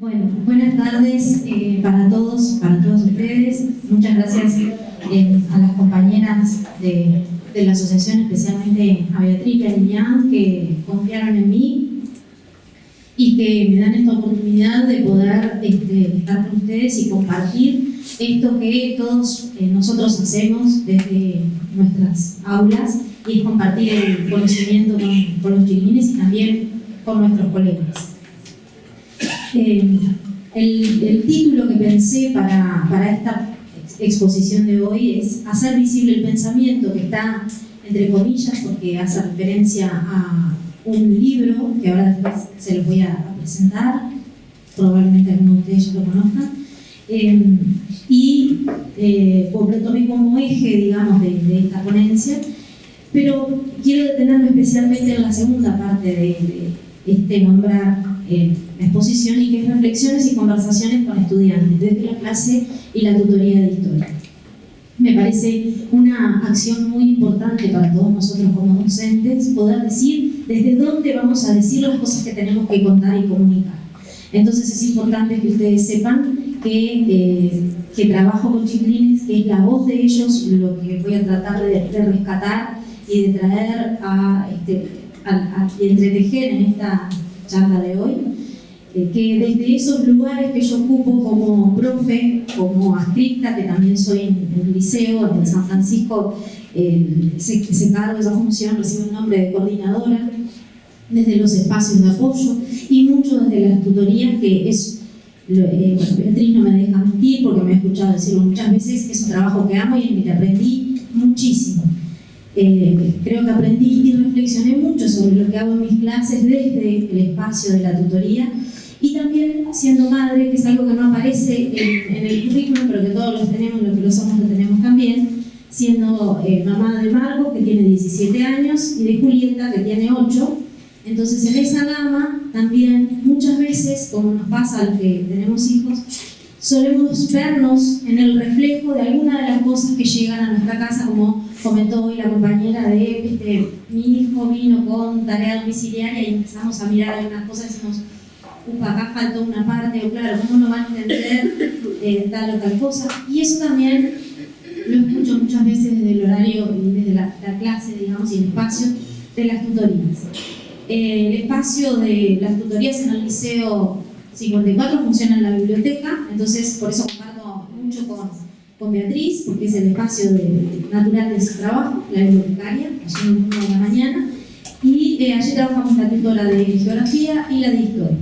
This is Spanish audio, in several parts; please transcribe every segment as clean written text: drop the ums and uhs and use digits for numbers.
Bueno, buenas tardes para todos ustedes. Muchas gracias a las compañeras de la asociación, especialmente a Beatriz y a Lilian, que confiaron en mí y que me dan esta oportunidad de poder estar con ustedes y compartir esto que todos nosotros hacemos desde nuestras aulas, y es compartir el conocimiento con los chiquilines y también con nuestros colegas. El título que pensé para esta exposición de hoy es hacer visible el pensamiento, que está entre comillas porque hace referencia a un libro que ahora después se los voy a presentar, probablemente algunos de ustedes ya lo conozcan, y lo tomé como eje, digamos, de esta ponencia, pero quiero detenerme especialmente en la segunda parte de nombrar la exposición, y que es reflexiones y conversaciones con estudiantes desde la clase y la tutoría de historia. Me parece una acción muy importante para todos nosotros como docentes poder decir desde dónde vamos a decir las cosas que tenemos que contar y comunicar. Entonces es importante que ustedes sepan que trabajo con chiquilines, que es la voz de ellos lo que voy a tratar de rescatar y de traer y entretejer en esta charla de hoy, que desde esos lugares que yo ocupo como profe, como adscripta, que también soy en el liceo, en San Francisco, ese cargo, esa función, recibe el nombre de coordinadora, desde los espacios de apoyo y mucho desde las tutorías, que es, Beatriz no me deja mentir porque me ha escuchado decirlo muchas veces, es un trabajo que amo y en el que aprendí muchísimo. Creo que aprendí y reflexioné mucho sobre lo que hago en mis clases desde el espacio de la tutoría, y también siendo madre, que es algo que no aparece en el currículum, pero que todos los tenemos, los que lo somos lo tenemos también, siendo mamá de Marco, que tiene 17 años, y de Julieta, que tiene 8. Entonces en esa gama también muchas veces, como nos pasa a los que tenemos hijos, solemos vernos en el reflejo de alguna de las cosas que llegan a nuestra casa, como comentó hoy la compañera de mi hijo vino con tarea domiciliaria y empezamos a mirar algunas cosas y decimos, upa, acá faltó una parte, o claro, ¿cómo no van a entender tal o tal cosa? Y eso también lo escucho muchas veces desde el horario y desde la clase, digamos, y el espacio de las tutorías. El espacio de las tutorías en el Liceo 54 funciona en la biblioteca, entonces por eso comparto mucho con Beatriz, porque es el espacio natural de su trabajo, la bibliotecaria, allí en el turno de la mañana, y allí trabajamos la tutora de geografía y la de historia.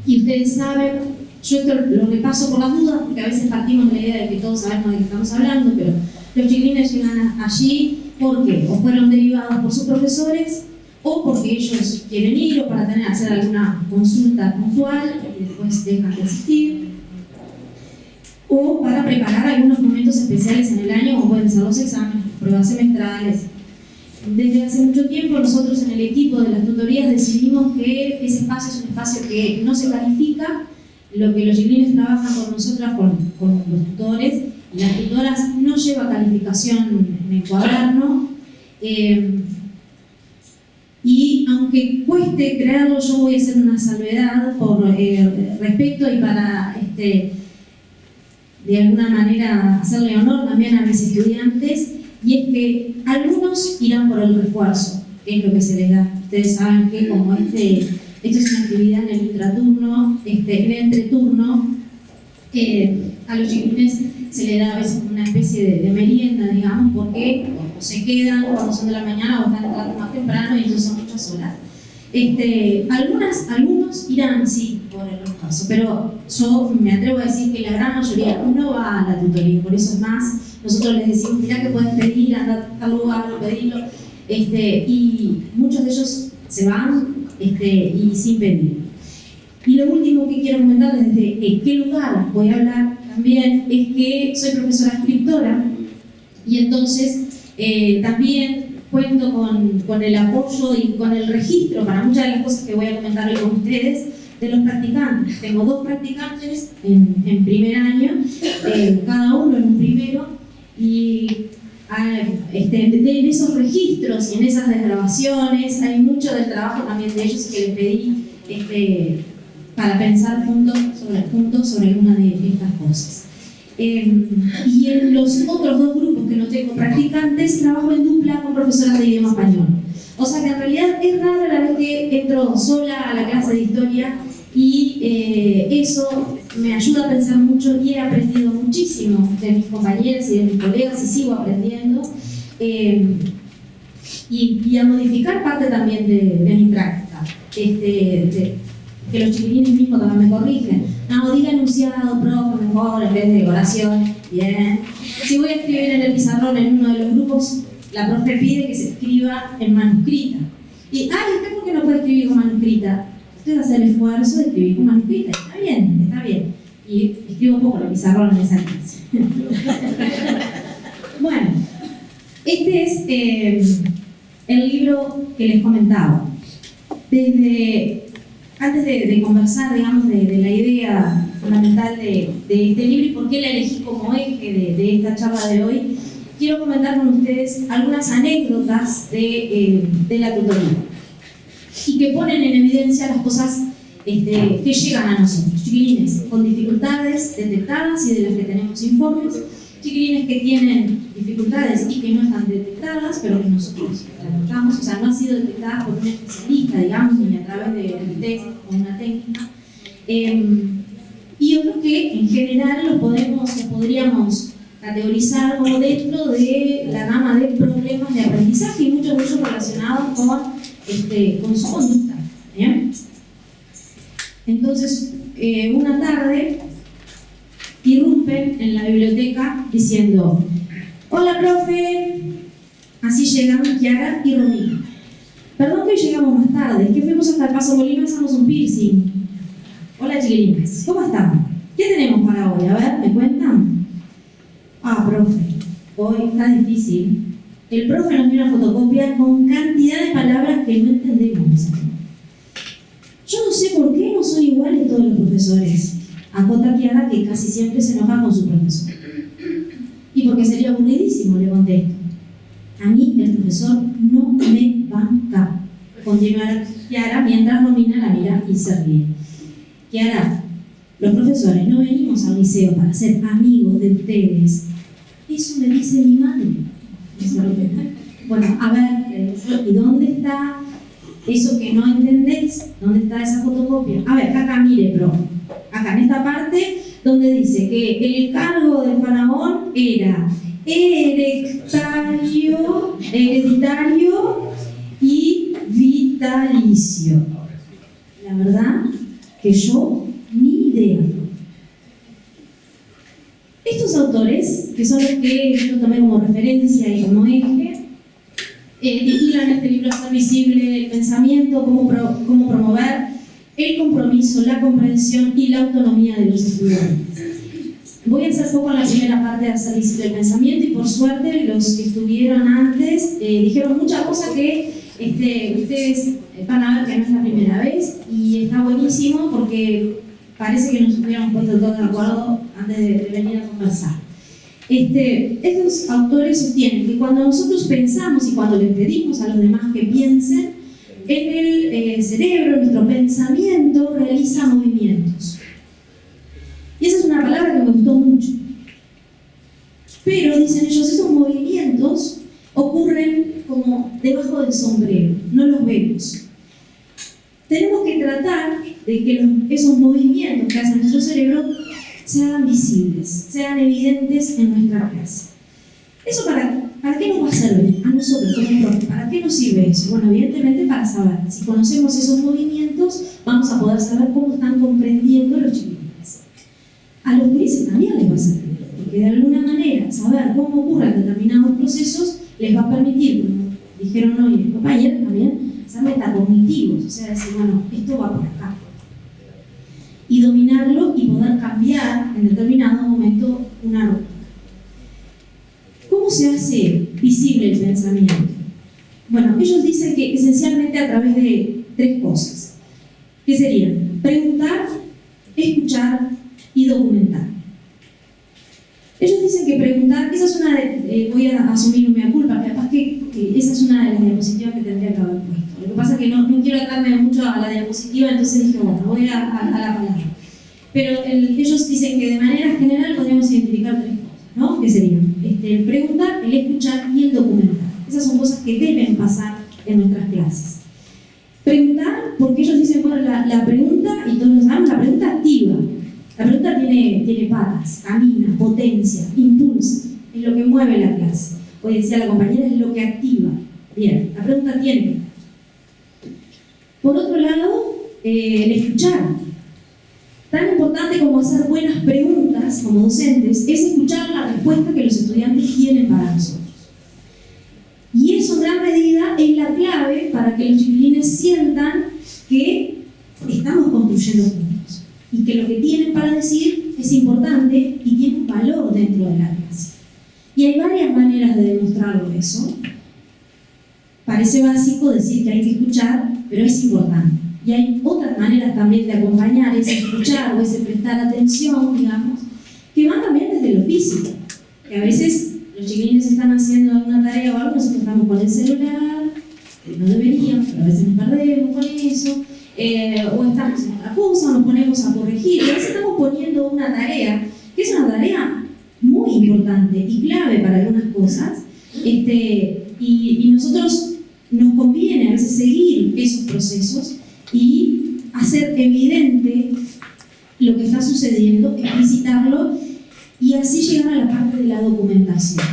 Y ustedes saben, yo esto lo repaso por las dudas, porque a veces partimos de la idea de que todos sabemos de qué estamos hablando, pero los chiquilines llegan allí porque o fueron derivados por sus profesores, o porque ellos quieren ir, o para hacer alguna consulta puntual y después dejan de asistir, o para preparar algunos momentos especiales en el año, como pueden ser los exámenes, pruebas semestrales. Desde hace mucho tiempo nosotros en el equipo de las tutorías decidimos que ese espacio es un espacio que no se califica, lo que los chiquilines trabajan con nosotras, con los tutores, y las tutoras no lleva calificación en el cuaderno, y aunque cueste creerlo, yo voy a hacer una salvedad por respeto y para de alguna manera hacerle honor también a mis estudiantes, y es que algunos irán por el refuerzo, que es lo que se les da. Ustedes saben que como esto es una actividad en el intraturno, en el entreturno, a los chiquilines se les da a veces una especie de merienda, digamos, porque o se quedan cuando son de la mañana o están entrando más temprano, y entonces son muchas horas. Algunos irán, sí, por el refuerzo, pero yo me atrevo a decir que la gran mayoría no va a la tutoría. Por eso es más, nosotros les decimos, mirá que puedes pedir, andar a tal lugar, pedirlo, y muchos de ellos se van y sin pedir. Y lo último que quiero comentar desde qué lugar voy a hablar también es que soy profesora escritora, y entonces también cuento con el apoyo y con el registro para muchas de las cosas que voy a comentar hoy con ustedes de los practicantes. Tengo 2 practicantes en primer año, cada uno en un primero, y en esos registros y en esas desgrabaciones hay mucho del trabajo también de ellos, que les pedí para pensar juntos sobre alguna de estas cosas. Y en los otros dos grupos que no tengo practicantes, trabajo en dupla con profesoras de idioma español. O sea que en realidad es raro la vez que entro sola a la clase de historia y eso me ayuda a pensar mucho y he aprendido muchísimo de mis compañeras y de mis colegas y sigo aprendiendo y a modificar parte también de mi práctica. Que los chiquilines mismos también me corrigen. No, diga enunciado, profe, mejor, en vez de oración. Bien. Si voy a escribir en el pizarrón en uno de los grupos, la profe pide que se escriba en manuscrita. Y, ¿usted por qué no puede escribir con manuscrita? Usted hace el esfuerzo de escribir con manuscrita. Está bien. Y escribo poco en el pizarrón en esa clase. Bueno, este es el libro que les comentaba. Antes de conversar, digamos, de la idea fundamental de este libro y por qué la elegí como eje de esta charla de hoy, quiero comentar con ustedes algunas anécdotas de la tutoría y que ponen en evidencia las cosas que llegan a nosotros. Chiquilines con dificultades detectadas y de las que tenemos informes, chiquilines que tienen dificultades y que no están detectadas, pero que nosotros tratamos, o sea, no han sido detectadas por un especialista, digamos, ni a través de un test o una técnica. Y otros que en general los podríamos categorizar como dentro de la gama de problemas de aprendizaje y muchos de ellos relacionados con su conducta. ¿Bien? Entonces, una tarde irrumpen en la biblioteca diciendo: hola, profe. Así llegan Kiara y Romina. Perdón que hoy llegamos más tarde, es que fuimos hasta el Paso Molino y hacemos un piercing. Hola, chiquilines, ¿cómo están? ¿Qué tenemos para hoy? A ver, ¿me cuentan? Profe, hoy está difícil. El profe nos dio una fotocopia con cantidad de palabras que no entendemos. Yo no sé por qué no son iguales todos los profesores. Acota Kiara, que casi siempre se enoja con su profesor. Y porque sería aburridísimo, le contesto. A mí el profesor no me banca. Continúa Kiara mientras Romina la mira y se ríe. Kiara, los profesores no venimos al liceo para ser amigos de ustedes. Eso me dice mi madre. Bueno, a ver, ¿y dónde está eso que no entendés? ¿Dónde está esa fotocopia? A ver, acá mire, profe. Acá en esta parte donde dice que el cargo del faraón era hereditario y vitalicio. La verdad que yo ni idea. Estos autores, que son los que yo tomé como referencia y como eje, titulan este libro Hacer visible el pensamiento, cómo promover el compromiso, la comprensión y la autonomía de los estudiantes. Voy a hacer poco en la primera parte de Hacer visible el pensamiento y por suerte los que estuvieron antes dijeron muchas cosas que ustedes van a ver que no es la primera vez y está buenísimo porque parece que nos hubiéramos puesto todos de acuerdo antes de venir a conversar. Estos autores sostienen que cuando nosotros pensamos y cuando les pedimos a los demás que piensen, en el cerebro, nuestro pensamiento realiza movimientos. Y esa es una palabra que me gustó mucho. Pero, dicen ellos, esos movimientos ocurren como debajo del sombrero, no los vemos. Tenemos que tratar de que esos movimientos que hace nuestro cerebro se hagan visibles, sean evidentes en nuestra clase. ¿Eso para qué nos va a servir? A nosotros como profe, ¿para qué nos sirve eso? Bueno, evidentemente para saber. Si conocemos esos movimientos, vamos a poder saber cómo están comprendiendo los chiquilines. A los gurises también les va a servir, porque de alguna manera saber cómo ocurren determinados procesos les va a permitir, como dijeron hoy mis compañeros también, ser metacognitivos, o sea, decir, bueno, esto va por acá. Y dominarlo y poder cambiar en determinado momento una ruta. ¿Cómo se hace visible el pensamiento? Bueno, ellos dicen que esencialmente a través de 3 cosas, que serían preguntar, escuchar y documentar. Ellos dicen que preguntar, esa es una de, voy a asumir mi culpa, que capaz que esa es una de las diapositivas que tendría que haber puesto. Lo que pasa es que no quiero atarme mucho a la diapositiva, entonces dije, bueno, voy a la palabra. Pero ellos dicen que de manera general podríamos identificar tres cosas, ¿no? Que serían el preguntar, el escuchar y el documentar. Esas son cosas que deben pasar en nuestras clases. Preguntar, porque ellos dicen, bueno, la pregunta, y todos lo sabemos, la pregunta activa. La pregunta tiene patas, camina, potencia, impulsa, es lo que mueve la clase. Hoy decía la compañera, es lo que activa. Bien, la pregunta tiene. Por otro lado, el escuchar. Tan importante como hacer buenas preguntas como docentes, es escuchar la respuesta que los estudiantes tienen para nosotros. Y eso en gran medida es la clave para que los chiquilines sientan que estamos construyendo juntos y que lo que tienen para decir es importante y tiene un valor dentro de la clase. Y hay varias maneras de demostrarlo eso. Parece básico decir que hay que escuchar, pero es importante. Y hay otras maneras también de acompañar ese escuchar o ese prestar atención, digamos, que van también desde lo físico. Que a veces los chiquilines están haciendo alguna tarea o algo, nosotros estamos con el celular, no deberíamos, pero a veces nos perdemos con eso, o estamos en otra cosa, o nos ponemos a corregir, y a veces estamos poniendo una tarea, que es una tarea muy importante y clave para algunas cosas, y nosotros nos conviene a veces seguir esos procesos y hacer evidente lo que está sucediendo, explicitarlo y así llegar a la parte de la documentación.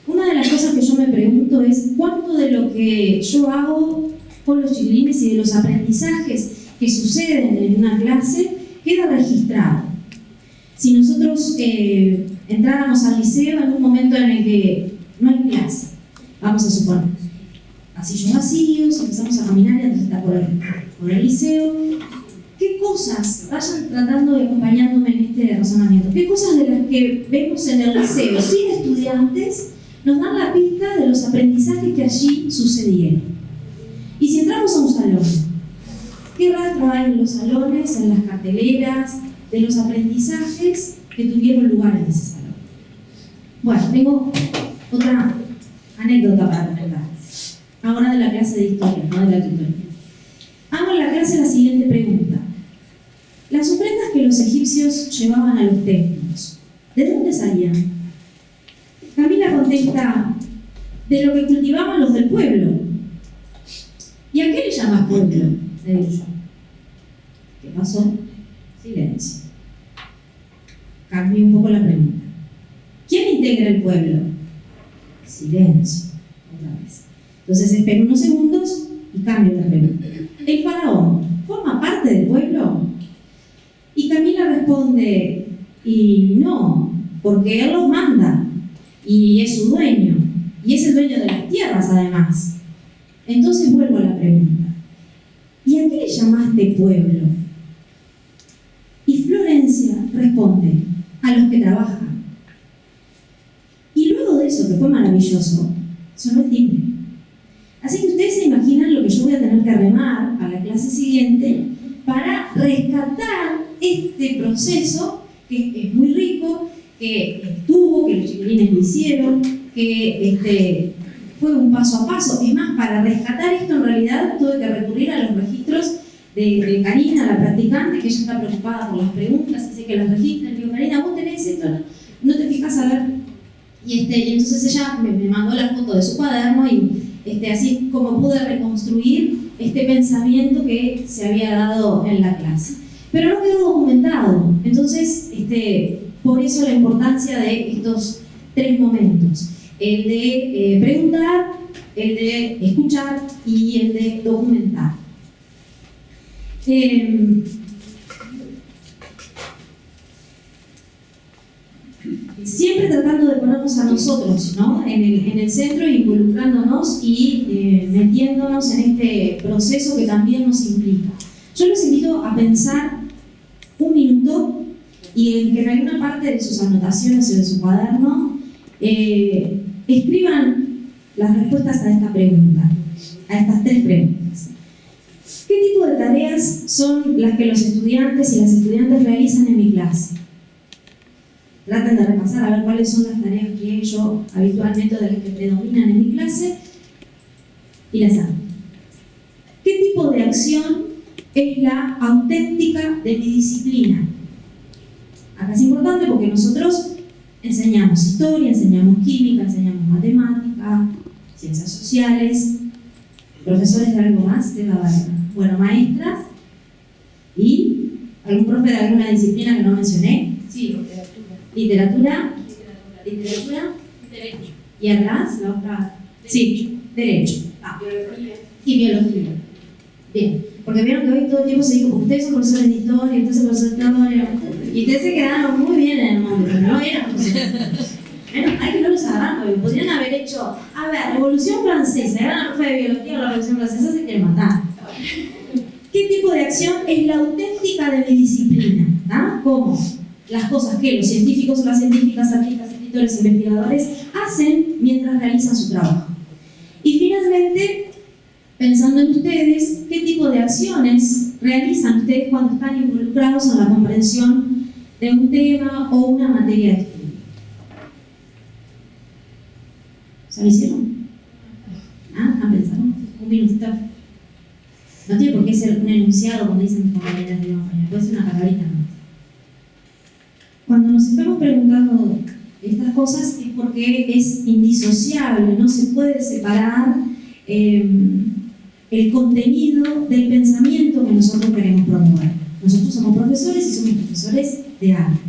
Una de las cosas que yo me pregunto es cuánto de lo que yo hago con los chiquilines y de los aprendizajes que suceden en una clase queda registrado. Si nosotros entráramos al liceo en un momento en el que no hay clase, vamos a suponer, pasillos vacíos, empezamos a caminar y a transitar por el liceo. ¿Qué cosas, vayan tratando de acompañándome en este razonamiento, qué cosas de las que vemos en el liceo sin estudiantes nos dan la pista de los aprendizajes que allí sucedieron? Y si entramos a un salón, ¿qué rastro hay en los salones, en las carteleras, de los aprendizajes que tuvieron lugar en ese salón? Bueno, tengo otra anécdota para comentar. Ahora de la clase de historia, no de la tutoría. Hago en la clase la siguiente pregunta. Las ofrendas que los egipcios llevaban a los templos, ¿de dónde salían? Camila contesta, de lo que cultivaban los del pueblo. ¿Y a qué le llamas pueblo? Le digo yo. ¿Qué pasó? Silencio. Cambié un poco la pregunta. ¿Quién integra el pueblo? Silencio. Otra vez. Entonces espero unos segundos y cambio la pregunta. ¿El faraón forma parte del pueblo? Y Camila responde, y no, porque él los manda, y es su dueño, y es el dueño de las tierras además. Entonces vuelvo a la pregunta, ¿y a qué le llamaste pueblo? Y Florencia responde, a los que trabajan. Y luego de eso, que fue maravilloso, sonó el timbre. Así que ustedes se imaginan lo que yo voy a tener que remar a la clase siguiente para rescatar este proceso que es muy rico, que estuvo, que los chiquilines lo hicieron, que fue un paso a paso. Es más, para rescatar esto en realidad tuve que recurrir a los registros de Karina, la practicante, que ella está preocupada por las preguntas, así que las registra. Le digo, Karina, vos tenés esto, no te fijas a ver. Y entonces ella me mandó la foto de su cuaderno y así como pude reconstruir este pensamiento que se había dado en la clase. Pero no quedó documentado, entonces por eso la importancia de estos tres momentos: el de preguntar, el de escuchar y el de documentar. Siempre tratando de ponernos a nosotros, ¿no?, en el centro, involucrándonos y metiéndonos en este proceso que también nos implica. Yo los invito a pensar un minuto y en que en alguna parte de sus anotaciones o de su cuaderno escriban las respuestas a esta pregunta, a estas tres preguntas. ¿Qué tipo de tareas son las que los estudiantes y las estudiantes realizan en mi clase? traten de repasar a ver cuáles son las tareas que yo habitualmente, de las que predominan en mi clase, y las hago. ¿Qué tipo de acción es la auténtica de mi disciplina? Acá es importante porque nosotros enseñamos historia, enseñamos química, enseñamos matemática, ciencias sociales, profesores de algo más, de la bueno, maestras, y algún profe de alguna disciplina que no mencioné. Sí, Literatura. Derecho. Y atrás, la otra. Sí, derecho. Biología. Y biología. Bien, porque vieron que hoy todo el tiempo se dijo, porque ustedes son profesores de historia, ustedes son profesores de historia, y ustedes se quedaron muy bien en el mundo, pero no eran profesores. Bueno, hay que no los agarran, porque podrían haber hecho, a ver, Revolución Francesa, eran la profe de biología o la Revolución Francesa, se quieren matar. ¿Qué tipo de acción es la auténtica de mi disciplina? ¿Ah? ¿Cómo? Las cosas que los científicos o las científicas, artistas, escritores, investigadores hacen mientras realizan su trabajo. Y finalmente, pensando en ustedes, ¿qué tipo de acciones realizan ustedes cuando están involucrados en la comprensión de un tema o una materia de estudio? ¿Se lo hicieron? ¿Ah? ¿Pensaron? Un minutito. No tiene por qué ser un enunciado, como dicen mis compañeras, digamos, puede ser una palabrita más. Cuando nos estamos preguntando estas cosas es porque es indisociable, no se puede separar el contenido del pensamiento que nosotros queremos promover. Nosotros somos profesores y somos profesores de arte.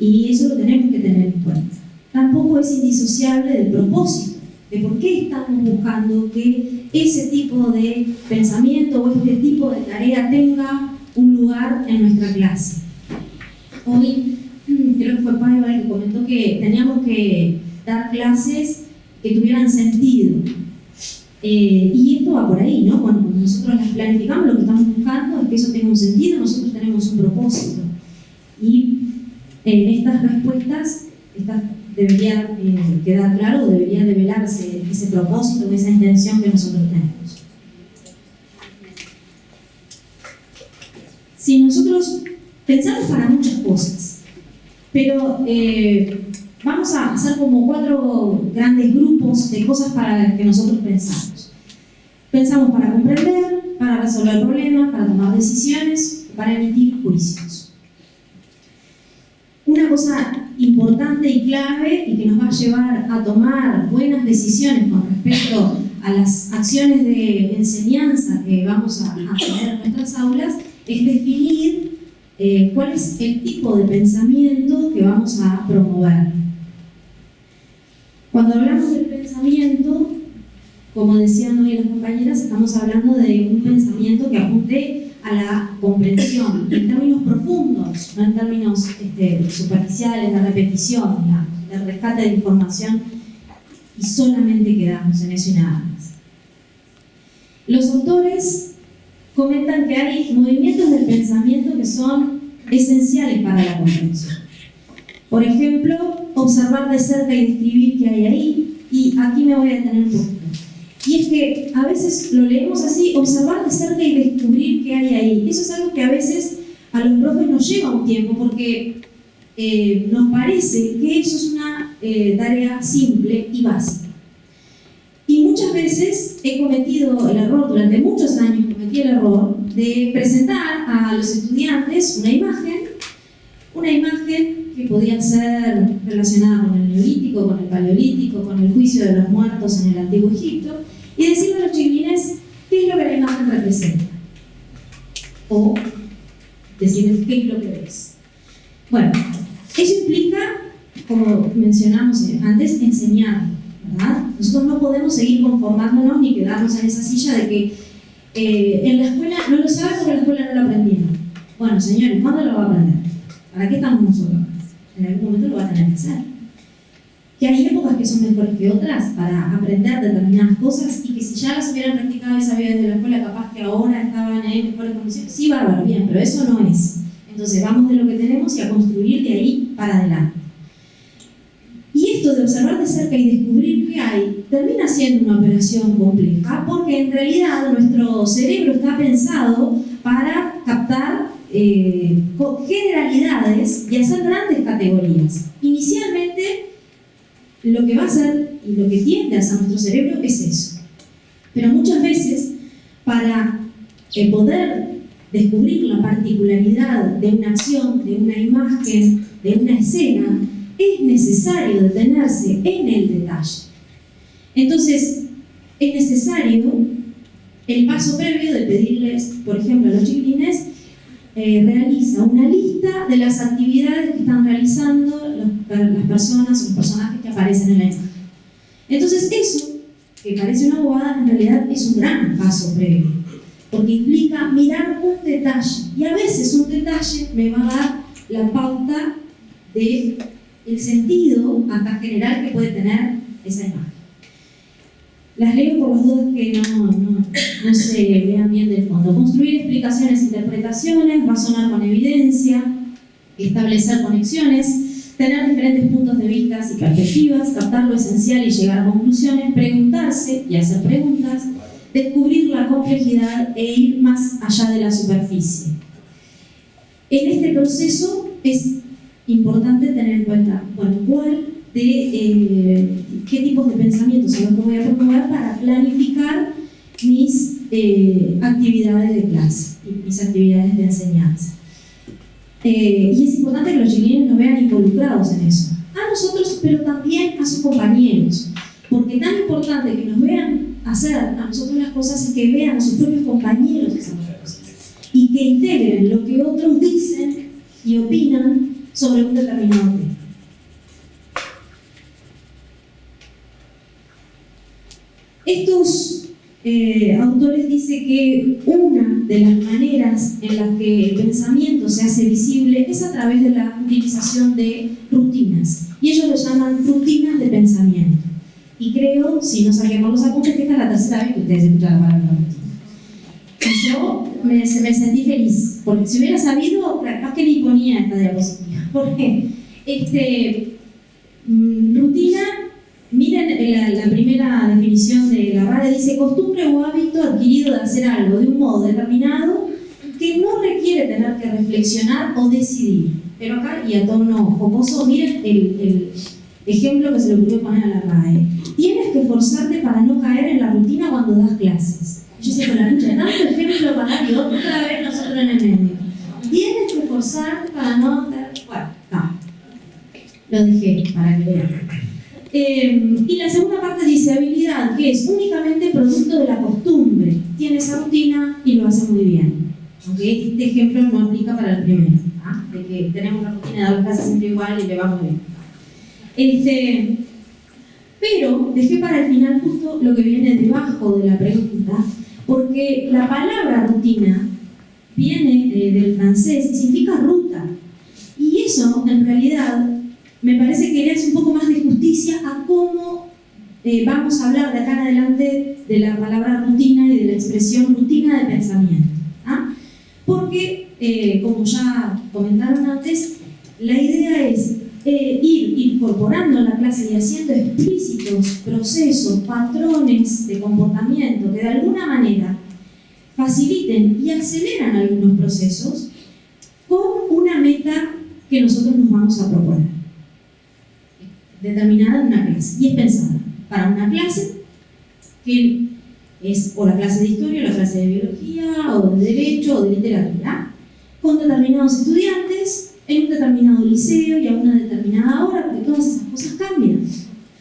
Y eso lo tenemos que tener en cuenta. Tampoco es indisociable del propósito, de por qué estamos buscando que ese tipo de pensamiento o este tipo de tarea tenga un lugar en nuestra clase. Hoy, creo que fue Paiva el que comentó que teníamos que dar clases que tuvieran sentido. Y esto va por ahí, ¿no? Cuando nosotros las planificamos, lo que estamos buscando es que eso tenga un sentido, nosotros tenemos un propósito. Y en estas respuestas, debería quedar claro, debería develarse ese propósito, esa intención que nosotros tenemos. Si nosotros pensamos para muchas cosas, pero vamos a hacer como 4 grandes grupos de cosas para las que nosotros pensamos. Pensamos para comprender, para resolver problemas, para tomar decisiones, para emitir juicios. Una cosa importante y clave y que nos va a llevar a tomar buenas decisiones con respecto a las acciones de enseñanza que vamos a tener en nuestras aulas es definir cuál es el tipo de pensamiento que vamos a promover. Cuando hablamos del pensamiento, como decían hoy las compañeras, estamos hablando de un pensamiento que apunte a la comprensión, en términos profundos, no en términos superficiales, de repetición, de rescate de información, y solamente quedamos en eso y nada más. Los autores comentan que hay movimientos del pensamiento que son esenciales para la comprensión. Por ejemplo, observar de cerca y describir qué hay ahí, y aquí me voy a detener un poquito. Y es que a veces lo leemos así, observar de cerca y descubrir qué hay ahí. Eso es algo que a veces a los profes nos lleva un tiempo porque nos parece que eso es una tarea simple y básica. Y muchas veces he cometido el error, durante muchos años cometí el error de presentar a los estudiantes una imagen que podía ser relacionada con el Neolítico, con el Paleolítico, con el juicio de los muertos en el Antiguo Egipto, y decirle a los chiquilines qué es lo que la imagen representa. O decirles qué es lo que ves. Bueno, eso implica, como mencionamos antes, enseñar, ¿verdad? Nosotros no podemos seguir conformándonos ni quedarnos en esa silla de que en la escuela no lo saben porque en la escuela no lo aprendieron. Bueno, señores, ¿cuándo lo va a aprender? ¿Para qué estamos nosotros? En algún momento lo va a tener que hacer. Que hay épocas que son mejores que otras para aprender determinadas cosas y que si ya las hubieran practicado y sabido desde la escuela, capaz que ahora estaban en mejores condiciones. Sí, bárbaro, bien, pero eso no es. Entonces vamos de lo que tenemos y a construir de ahí para adelante. Y esto de observar de cerca y descubrir qué hay termina siendo una operación compleja porque en realidad nuestro cerebro está pensado para captar generalidades y hacer grandes categorías. Inicialmente, lo que va a hacer y lo que tiende a hacer nuestro cerebro es eso. Pero muchas veces, para poder descubrir la particularidad de una acción, de una imagen, de una escena, es necesario detenerse en el detalle. Entonces, es necesario el paso previo de pedirles, por ejemplo, a los chiquilines, realiza una lista de las actividades que están realizando las personas o los personajes que aparecen en la imagen. Entonces, eso, que parece una bobada, en realidad es un gran paso previo, porque implica mirar un detalle, y a veces un detalle me va a dar la pauta del sentido hasta general que puede tener esa imagen. Las leo por las dudas que no se vean bien del fondo. Construir explicaciones, interpretaciones, razonar con evidencia, establecer conexiones, tener diferentes puntos de vista y perspectivas, captar lo esencial y llegar a conclusiones, preguntarse y hacer preguntas, descubrir la complejidad e ir más allá de la superficie. En este proceso es importante tener en cuenta, qué tipos de pensamientos son los que voy a promover para planificar mis actividades de clase, mis actividades de enseñanza. Y es importante que los chiquilines nos vean involucrados en eso. A nosotros, pero también a sus compañeros. Porque tan importante que nos vean hacer a nosotros las cosas es que vean a sus propios compañeros esas cosas. Y que integren lo que otros dicen y opinan sobre un determinado tema. Estos autores dicen que una de las maneras en las que el pensamiento se hace visible es a través de la utilización de rutinas. Y ellos le llaman rutinas de pensamiento. Y creo, si no saquemos los apuntes, que esta es la tercera vez que ustedes escuchan la palabra rutina. Y yo me sentí feliz, porque si hubiera sabido, capaz que ni ponía esta diapositiva. Porque rutina, miren la primera definición de la RAE, dice costumbre o hábito adquirido de hacer algo de un modo determinado que no requiere tener que reflexionar o decidir. Pero acá, y a tono jocoso, miren el ejemplo que se le ocurrió poner a la RAE. Tienes que esforzarte para no caer en la rutina cuando das clases. Yo sé con la lucha, tanto ejemplo para dar y otra vez nosotros en el medio. Tienes que esforzarte para no... Bueno, no. Lo dejé para que vean. Y la segunda parte dice habilidad, que es únicamente producto de la costumbre. Tiene esa rutina y lo hace muy bien. Aunque este ejemplo no aplica para el primero, de que tenemos una rutina de dar clases siempre igual y le va muy bien. Pero dejé para el final justo lo que viene debajo de la pregunta, porque la palabra rutina viene del francés y significa ruta. Y eso, en realidad, me parece que le hace un poco más de justicia a cómo vamos a hablar de acá en adelante de la palabra rutina y de la expresión rutina de pensamiento. Porque, como ya comentaron antes, la idea es ir incorporando en la clase y haciendo explícitos procesos, patrones de comportamiento que de alguna manera faciliten y aceleran algunos procesos con una meta que nosotros nos vamos a proponer, determinada en una clase, y es pensada para una clase que es o la clase de historia, o la clase de biología, o de derecho, o de literatura, con determinados estudiantes, en un determinado liceo y a una determinada hora, porque todas esas cosas cambian.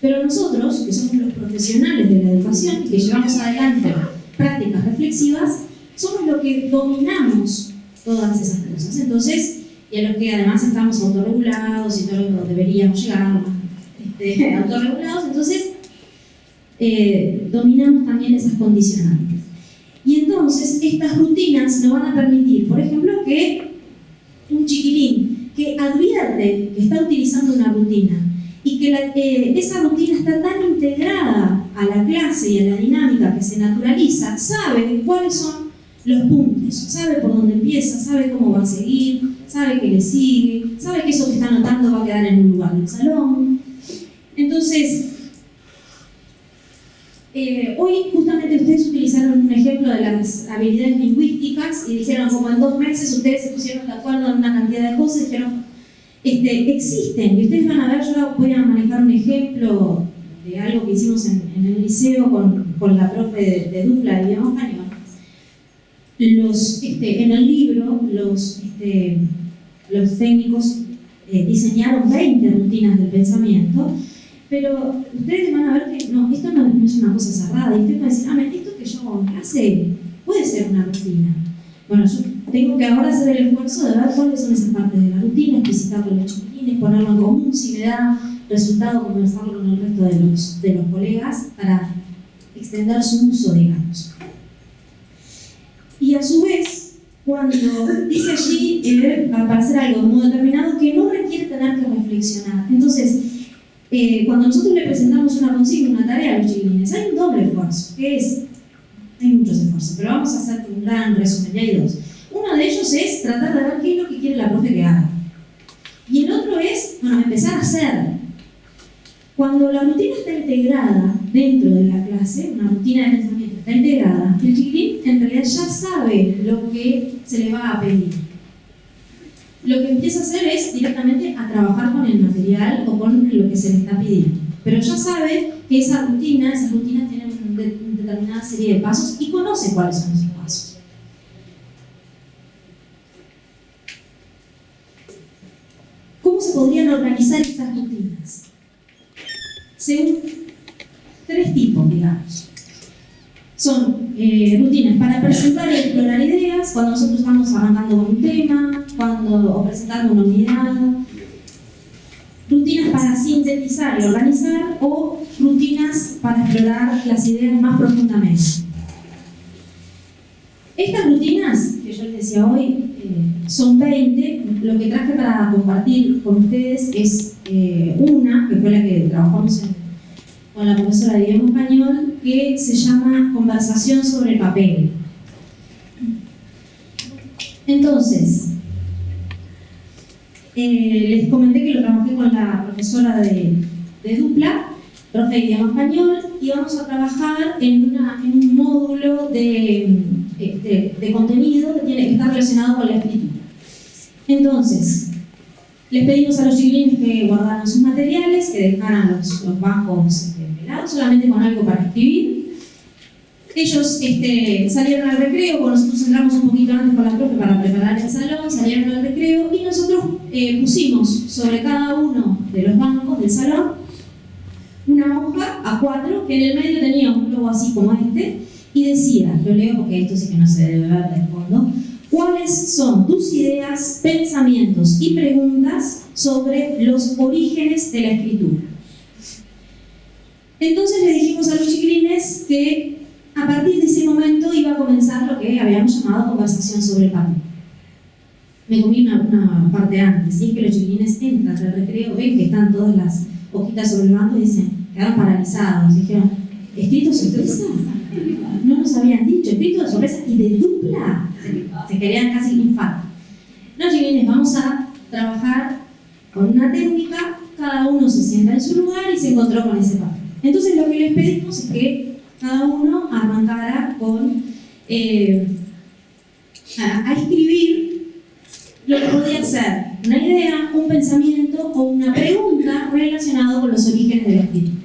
Pero nosotros, que somos los profesionales de la educación y que llevamos adelante prácticas reflexivas, somos los que dominamos todas esas cosas. Entonces, y a los que además estamos autorregulados y todo lo que deberíamos llegar autorregulados, entonces dominamos también esas condicionantes. Y entonces estas rutinas nos van a permitir, por ejemplo, que un chiquilín que advierte que está utilizando una rutina y que esa rutina está tan integrada a la clase y a la dinámica que se naturaliza, sabe cuáles son los puntos, sabe por dónde empieza, sabe cómo va a seguir, sabe que le sigue, sabe que eso que está anotando va a quedar en un lugar del salón. Entonces, Hoy justamente ustedes utilizaron un ejemplo de las habilidades lingüísticas y dijeron como en 2 meses ustedes se pusieron de acuerdo en una cantidad de cosas y dijeron, existen, y ustedes van a ver, yo voy a manejar un ejemplo de algo que hicimos en el liceo con la profe de dupla de idioma español. En el libro los técnicos diseñaron 20 rutinas del pensamiento, pero ustedes van a ver que no, esto no es una cosa cerrada, y ustedes van a decir, esto que yo hago en clase puede ser una rutina. Bueno, yo tengo que ahora hacer el esfuerzo de ver cuáles son esas partes de la rutina, explicitarlo en los chiquilines, ponerlo en común, si me da resultado conversarlo con el resto de los colegas para extender su uso, digamos. Y a su vez, cuando dice allí para hacer algo de modo determinado que no requiere tener que reflexionar. Entonces, cuando nosotros le presentamos una consigna, una tarea a los chiquilines, hay un doble esfuerzo, hay muchos esfuerzos, pero vamos a hacer un gran resumen, y hay 2. Uno de ellos es tratar de ver qué es lo que quiere la profe que haga. Y el otro es, empezar a hacer. Cuando la rutina está integrada dentro de la clase, una rutina de pensamiento está integrada, el chiquilín en realidad ya sabe lo que se le va a pedir. Lo que empieza a hacer es directamente a trabajar con el material o con lo que se le está pidiendo. Pero ya sabe que esas rutinas tienen una determinada serie de pasos y conoce cuáles son esos pasos. ¿Cómo se podrían organizar estas rutinas? Según 3 tipos, digamos. Son rutinas para presentar y explorar ideas, cuando nosotros estamos arrancando con un tema, o presentando una unidad. Rutinas para sintetizar y organizar, o rutinas para explorar las ideas más profundamente. Estas rutinas, que yo les decía hoy, son 20. Lo que traje para compartir con ustedes es una, que fue la que trabajamos con la profesora de idioma español, que se llama Conversación sobre papel. Entonces, les comenté que lo trabajé con la profesora de dupla, profe de idioma español, y vamos a trabajar en un módulo de contenido que tiene que estar relacionado con la escritura. Entonces, les pedimos a los chiquilines que guardaran sus materiales, que dejaran los bancos pelados, solamente con algo para escribir. Ellos salieron al recreo, porque nosotros entramos un poquito antes con la profe para preparar el salón, salieron al recreo y nosotros pusimos sobre cada uno de los bancos del salón una hoja A4 que en el medio tenía un globo así como y decía, lo leo porque esto sí que no se debe ver de fondo, ¿cuáles son tus ideas, pensamientos y preguntas sobre los orígenes de la escritura? Entonces le dijimos a los chiquilines que a partir de ese momento iba a comenzar lo que habíamos llamado conversación sobre papel. Me comí una parte antes, y es que los chiquilines entran al recreo, ven que están todas las hojitas sobre el banco y dicen, quedaron paralizados, dijeron, ¿escrito sorpresa? No nos habían dicho, escrito de sorpresa y de dupla. Se querían casi infarto. No, chiquilines, vamos a trabajar con una técnica, cada uno se sienta en su lugar y se encontró con ese papel. Entonces lo que les pedimos es que cada uno arrancara con a escribir lo que podía ser una idea, un pensamiento o una pregunta relacionado con los orígenes de la escritura.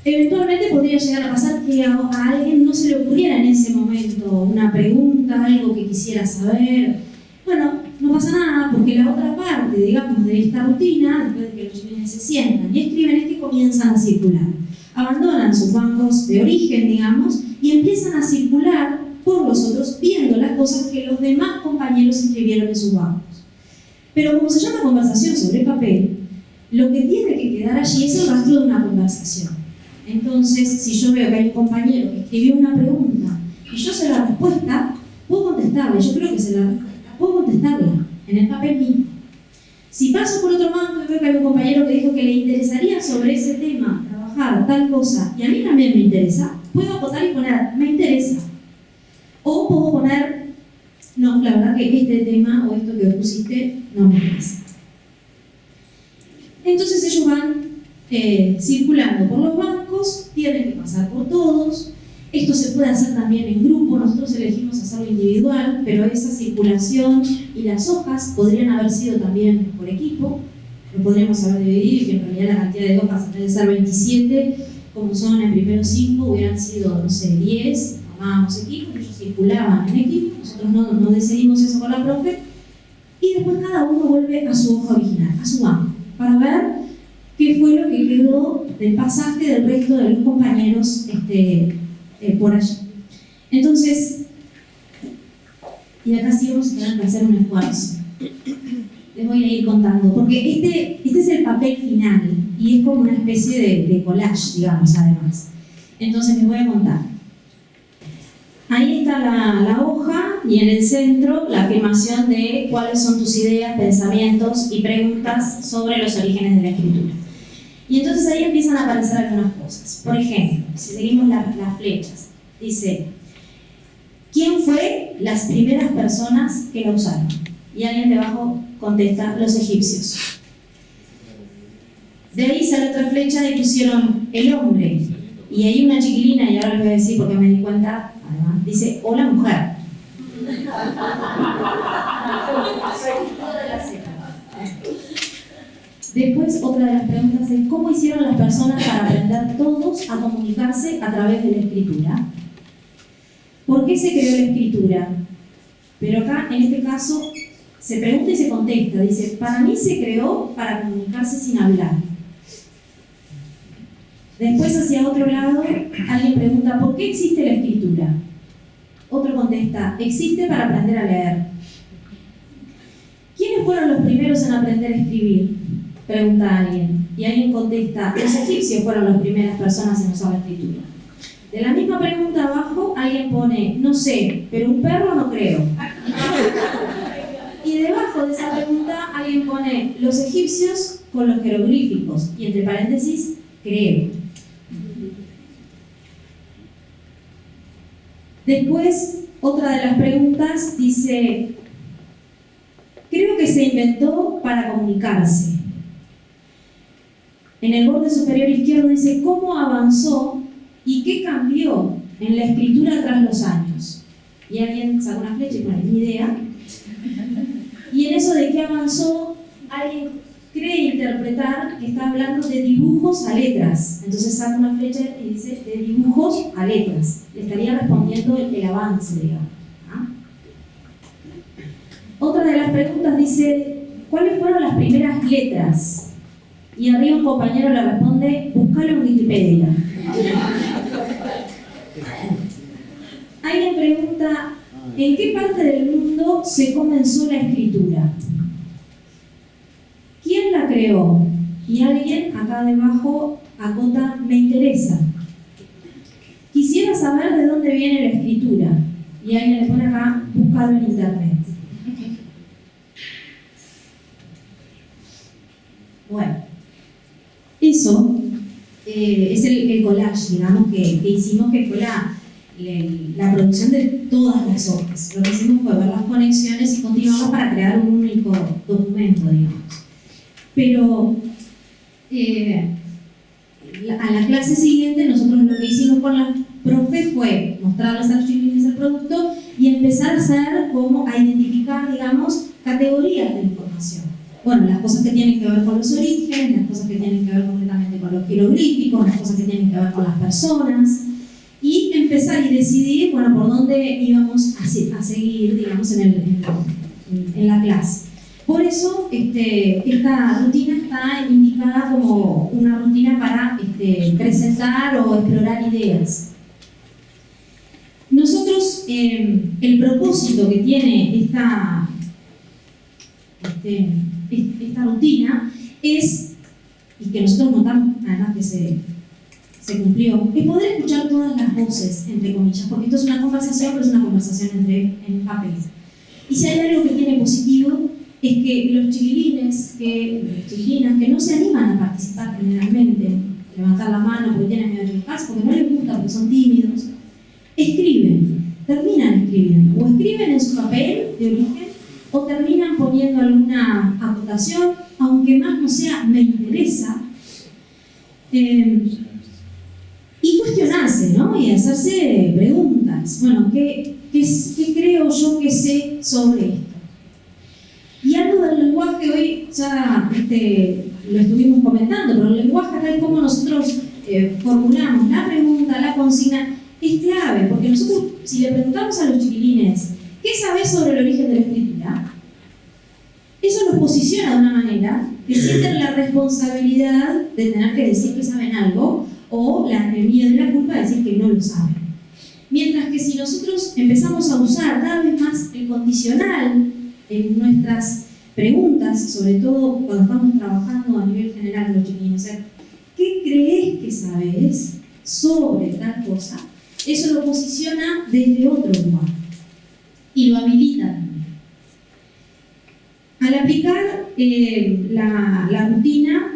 Eventualmente podría llegar a pasar que a alguien no se le ocurriera en ese momento una pregunta, algo que quisiera saber. Bueno, no pasa nada, porque la otra parte, digamos, de esta rutina, después de que los chiquilines se sientan y escriben, es que comienzan a circular. Abandonan sus bancos de origen, digamos, y empiezan a circular por los otros, viendo las cosas que los demás compañeros escribieron en sus bancos. Pero como se llama conversación sobre papel, lo que tiene que quedar allí es el rastro de una conversación. Entonces, si yo veo que hay un compañero que escribió una pregunta y yo sé la respuesta, puedo contestarle, yo creo que sé la respuesta, puedo contestarla en el papel mismo. Si paso por otro banco y veo que hay un compañero que dijo que le interesaría sobre ese tema trabajar tal cosa y a mí también me interesa, puedo acotar y poner, me interesa. O puedo poner, no, la verdad que este tema o esto que pusiste no me interesa. Entonces ellos van circulando por los bancos, tienen que pasar por todos. Esto se puede hacer también en grupo, nosotros elegimos hacerlo individual, pero esa circulación y las hojas podrían haber sido también por equipo, lo podríamos haber dividido y que en realidad la cantidad de hojas, en vez de ser 27, como son en primero 5, hubieran sido, no sé, 10, formábamos equipos, ellos circulaban en equipo, nosotros no decidimos eso con la profe, y después cada uno vuelve a su hoja original, a su banco, para ver qué fue lo que quedó del pasaje del resto de los compañeros por allí. Entonces, y acá sí vamos a tener que hacer un esfuerzo. Les voy a ir contando, porque este es el papel final y es como una especie de collage, digamos, además. Entonces les voy a contar. Ahí está la hoja y en el centro la afirmación de cuáles son tus ideas, pensamientos y preguntas sobre los orígenes de la escritura. Y entonces ahí empiezan a aparecer algunas cosas. Por ejemplo, si seguimos las flechas, dice, ¿quién fue las primeras personas que la usaron? Y alguien debajo contesta, los egipcios. De ahí sale otra flecha y pusieron el hombre. Y hay una chiquilina, y ahora les voy a decir porque me di cuenta, además, dice, o la mujer. Después, otra de las preguntas es, ¿cómo hicieron las personas para aprender todos a comunicarse a través de la escritura? ¿Por qué se creó la escritura? Pero acá, en este caso, se pregunta y se contesta. Dice, para mí se creó para comunicarse sin hablar. Después, hacia otro lado, alguien pregunta, ¿por qué existe la escritura? Otro contesta, existe para aprender a leer. ¿Quiénes fueron los primeros en aprender a escribir? Pregunta alguien. Y alguien contesta, los egipcios fueron las primeras personas en usar la escritura. De la misma pregunta abajo, alguien pone, no sé, pero un perro no creo. Y debajo de esa pregunta, alguien pone, los egipcios con los jeroglíficos. Y entre paréntesis, creo. Después, otra de las preguntas dice, creo que se inventó para comunicarse. En el borde superior izquierdo dice, ¿cómo avanzó y qué cambió en la escritura tras los años? Y alguien saca una flecha y pone, ni idea. Y en eso de qué avanzó, alguien cree interpretar que está hablando de dibujos a letras. Entonces saca una flecha y dice, de dibujos a letras. Le estaría respondiendo el avance, digamos. ¿Ah? Otra de las preguntas dice, ¿cuáles fueron las primeras letras? Y arriba un compañero le responde, buscalo en Wikipedia. Alguien pregunta, ¿en qué parte del mundo se comenzó la escritura? ¿Quién la creó? Y alguien acá debajo acota, me interesa. Quisiera saber de dónde viene la escritura. Y alguien le pone acá, búscalo en internet. Bueno, eso es el collage, digamos, que hicimos, que fue la producción de todas las hojas. Lo que hicimos fue ver las conexiones y continuarlas para crear un único documento, digamos. Pero a la clase siguiente nosotros lo que hicimos con la profe fue mostrarles a los chiquilines el producto y empezar a hacer como a identificar, digamos, categorías de información. Bueno, las cosas que tienen que ver con los orígenes, las cosas que tienen que ver completamente con los jeroglíficos, las cosas que tienen que ver con las personas, y empezar y decidir, bueno, por dónde íbamos a seguir, digamos, en la clase. Por eso, esta rutina está indicada como una rutina para presentar o explorar ideas. Nosotros, el propósito que tiene esta rutina es, y que nosotros notamos además que se cumplió, es poder escuchar todas las voces, entre comillas, porque esto es una conversación, pero es una conversación en papel. Y si hay algo que tiene positivo, es que los chiquilines, chiquilinas que no se animan a participar generalmente, levantar la mano porque tienen miedo de equivocarse, porque no les gusta, porque son tímidos, terminan escribiendo, o escriben en su papel de origen, o terminan poniendo alguna acotación, aunque más no sea, me interesa, Y cuestionarse, ¿no? Y hacerse preguntas. Bueno, ¿qué creo yo que sé sobre esto? Y algo del lenguaje hoy ya lo estuvimos comentando, pero el lenguaje tal como nosotros formulamos la pregunta, la consigna, es clave, porque nosotros, si le preguntamos a los chiquilines, ¿qué sabés sobre el origen de la escritura? Eso los posiciona de una manera que sienten la responsabilidad de tener que decir que saben algo, o el miedo y la culpa de decir que no lo saben. Mientras que si nosotros empezamos a usar cada vez más el condicional en nuestras preguntas, sobre todo cuando estamos trabajando a nivel general con los chiquilines, o sea, ¿qué crees que sabes sobre tal cosa? Eso lo posiciona desde otro lugar y lo habilita también. Al aplicar la rutina,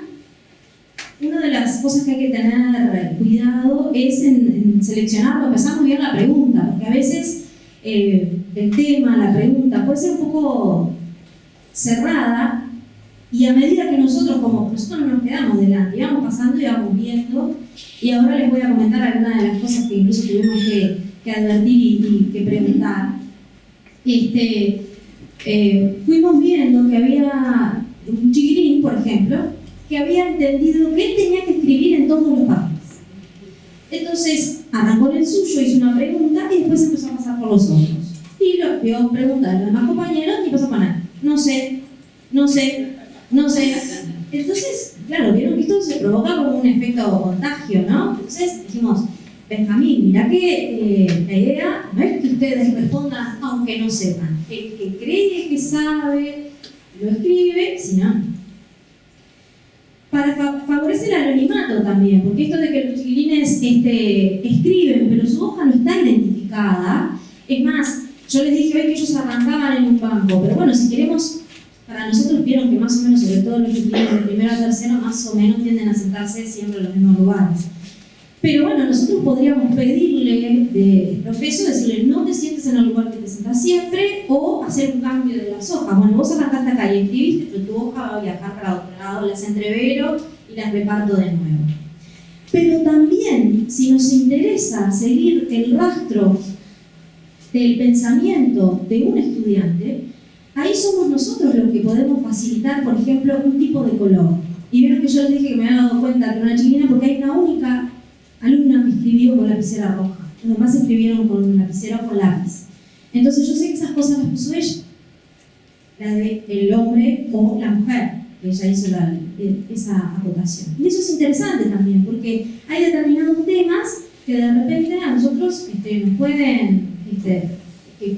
una de las cosas que hay que tener cuidado es en seleccionar o empezar muy bien la pregunta, porque a veces el tema, la pregunta puede ser un poco cerrada y a medida que nosotros no nos quedamos delante, íbamos pasando y íbamos viendo, y ahora les voy a comentar algunas de las cosas que incluso tuvimos que advertir y que preguntar. Fuimos viendo que había un chiquilín, por ejemplo, que había entendido que él tenía que escribir en todos los papeles. Entonces arrancó en el suyo, hizo una pregunta y después empezó a pasar por los otros. Y lo vio preguntar a los demás compañeros y empezó a poner, no sé. Entonces, claro, vieron que esto se provoca como un efecto contagio, ¿no? Entonces dijimos, Benjamín, mira que la idea no es que ustedes respondan aunque no sepan. El que cree que sabe, lo escribe, sino para favorecer el anonimato también, porque esto de que los chiquilines escriben, pero su hoja no está identificada. Es más, yo les dije hoy que ellos arrancaban en un banco, pero bueno, si queremos, para nosotros vieron que más o menos, sobre todo los chiquilines de primero a tercero, más o menos tienden a sentarse siempre en los mismos lugares. Pero bueno, nosotros podríamos pedirle de profesor, decirle, no te sientes en el lugar que te sientas siempre, o hacer un cambio de las hojas. Bueno, vos arrancaste acá y escribiste, pero tu hoja va a viajar para otro lado, las entrevero y las reparto de nuevo. Pero también, si nos interesa seguir el rastro del pensamiento de un estudiante, ahí somos nosotros los que podemos facilitar, por ejemplo, un tipo de color. Y vieron que yo les dije que me había dado cuenta que era una chiquilina porque hay una única alumna que escribió con lapicera roja. Los demás escribieron con lapicera o con lápiz. Entonces yo sé que esas cosas las puso ella. La de el hombre o la mujer, que ella hizo esa acotación. Y eso es interesante también, porque hay determinados temas que de repente a nosotros nos pueden, que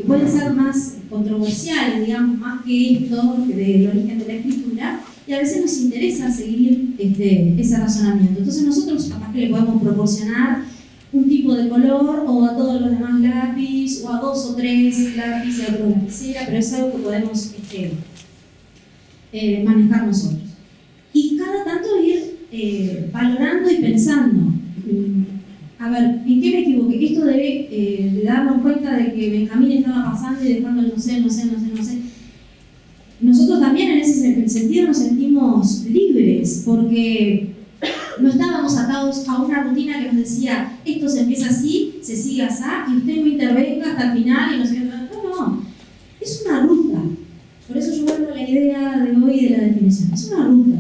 pueden ser más controversiales, digamos, más que esto, del origen de la escritura, y a veces nos interesa seguir ese razonamiento. Entonces nosotros capaz que le podemos proporcionar un tipo de color, o a todos los demás lápiz, o a 2 o 3 lápiz y a otro lapicera, pero es algo que podemos manejar nosotros. Y cada tanto ir valorando y pensando, a ver, ¿en qué me equivoqué? Esto de darnos cuenta de que Benjamín estaba pasando y dejando el no sé. Nosotros también en ese sentido nos sentimos libres, porque no estábamos atados a una rutina que nos decía, esto se empieza así, se sigue así, y usted no intervenga hasta el final y no sé qué. No, es una ruta. Por eso yo vuelvo a la idea de hoy de la definición. Es una ruta.